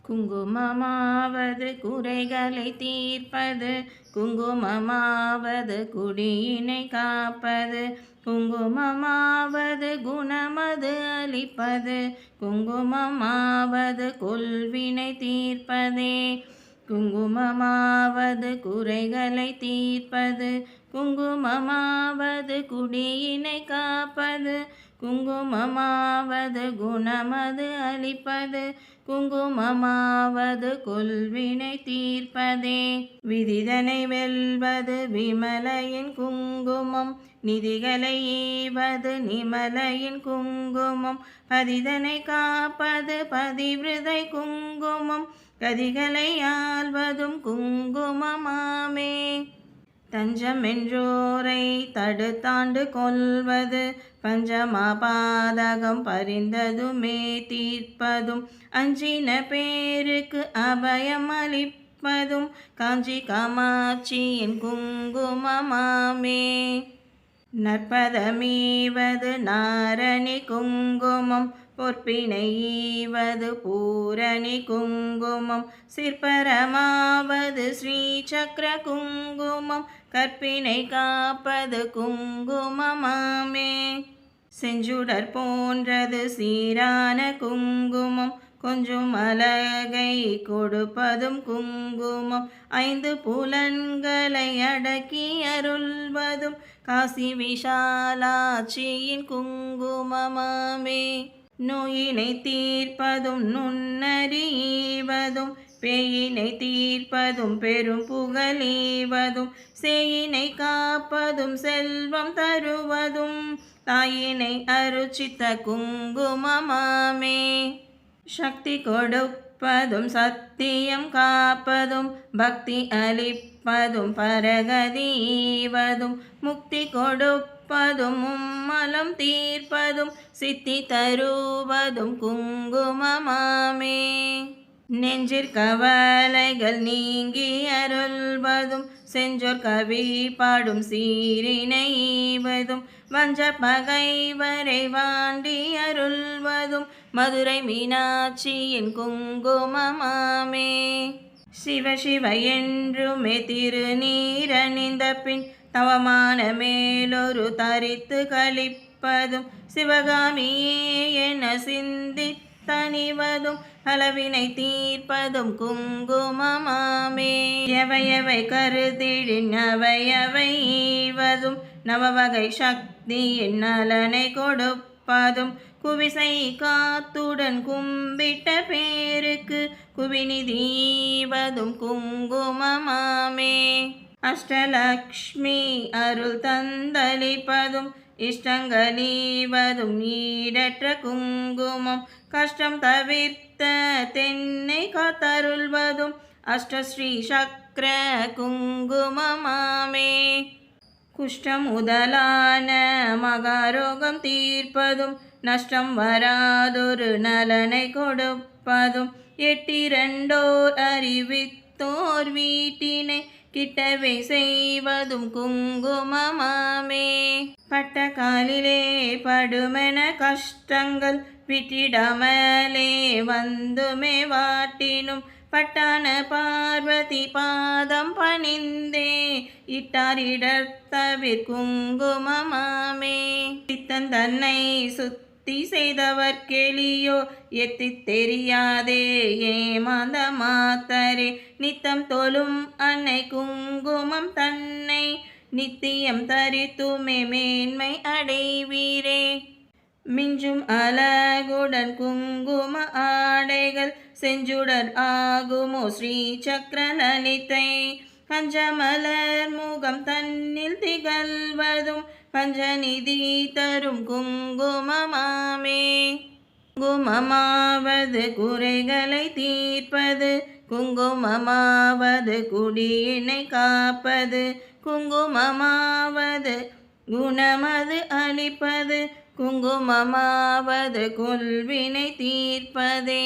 குங்குமமாவது குறைகளை தீர்ப்பது, குங்குமமாவது குடியினை காப்பது, குங்குமமாவது குணமது அளிப்பது, குங்குமமாவது கொள்வினை தீர்ப்பதே. குங்குமமாவது குறைகளை தீர்ப்பது, குங்குமமாவது குடியினை காப்பது, குங்குமமாவது குணமது அளிப்பது, குங்குமமாவது கொள்வினை தீர்ப்பதே. விதிதனை வெல்வது விமலையின் குங்குமம், நிதிகளை ஈவது நிமலையின் குங்குமம், பதிதனை காப்பது பதிவிருதை குங்குமம், கதிகளை ஆள்வதும் குங்குமமாமே. தஞ்சம் என்றோரை தடுத்தாண்டு கொள்வது, பஞ்சமாபாதகம் பரிந்ததுமே தீர்ப்பதும், அஞ்சின பேருக்கு அபயம் அளிப்பதும், காஞ்சி காமாட்சியின் குங்குமமாமே. நற்பதமீவது நாரணி குங்குமம், பொற்பினை ஈவது பூரணி குங்குமம், சிற்பரமாவது ஸ்ரீ சக்கர குங்குமம், கற்பினை காப்பது குங்குமமாமே. செஞ்சுடர் போன்றது சீரான குங்குமம், கொஞ்சம் அழகை கொடுப்பதும் குங்குமம், ஐந்து புலன்களை அடக்கி அருள்வதும், காசி விஷாலாட்சியின் குங்குமமாமே. நோயினை தீர்ப்பதும் நுண்ணறிவதும், பேயினை தீர்ப்பதும் பெரும் புகழீவதும், சேயினை காப்பதும் செல்வம் தருவதும், தாயினை அருச்சித்த குங்குமமாமே. சக்தி கொடுப்பதும் சத்தியம் காப்பதும், பக்தி அளிப்பதும் பரகதீவதும், முக்தி கொடுப்பதும் மும்மலம் தீர்ப்பதும், சித்தி தருவதும் குங்குமமாமே. நெஞ்சிற் கவலைகள் நீங்கி அருள்வதும், செஞ்சோர் கவி பாடும் சீரினை ஈவதும், வஞ்ச பகைவரை வாண்டி அருள்வதும், மதுரை மீனாட்சியின் குங்குமமாமே. சிவ சிவ என்றுமே திருநீரணிந்த பின், தவமான மேலொரு தரித்து கழிப்பதும், சிவகாமியே என சிந்தி தணிவதும், அளவினை தீர்ப்பதும் குங்குமமாமே. எவையவை கருதிடின் அவையவை ஈவதும், நவவகை சக்தியின் நலனை கொடுப்பதும், குவிசை காத்துடன் கும்பிட்ட பேருக்கு குவிநிதீவதும் குங்குமமாமே. அஷ்டலக்ஷ்மி அருள் தந்தளிப்பதும், இஷ்டங்களீவதும் ஈடற்ற குங்குமம், கஷ்டம் தவிர்த்த தென்னை காத்தருள்வதும், அஷ்டஸ்ரீ சக்கர குங்குமமாமே. குஷ்டம் முதலான மகாரோகம் தீர்ப்பதும், நஷ்டம் வராதொரு நலனை கொடுப்பதும், எட்டிரண்டோர் அறிவித்தோர் வீட்டினை கிட்டவே செய்வதும் குங்குமமாமே. பட்ட காலிலே படுமென கஷ்டங்கள் விட்டிடாமலே வந்துமே வாட்டினும், பட்டான பார்வதி பாதம் பணிந்தே இட்டாரிடத்தவிர் குங்குமமாமே. சித்தன் தன்னை சுத்தி செய்தவர் கெளியோ எத்தித் தெரியாதே ஏமாந்த மாத்தரே, நித்தம் தொழும் அன்னை குங்குமம் தன்னை நித்தியம் தரித்துமே மேன்மை அடைவீரே. மிஞ்சும் அழகுடன் குங்கும ஆடைகள், செஞ்சுடர் ஆகுமோ ஸ்ரீ சக்கர லலிதை, பஞ்சமலர் முகம் தன்னில் திகழ்வதும், பஞ்சநிதி தரும் குங்குமமாமே. குங்குமமாவது குறைகளை தீர்ப்பது, குங்குமமாவது குடியினை காப்பது, குங்குமமாவது குணமது அளிப்பது, குங்குமமாவது கொள்வினை தீர்ப்பதே.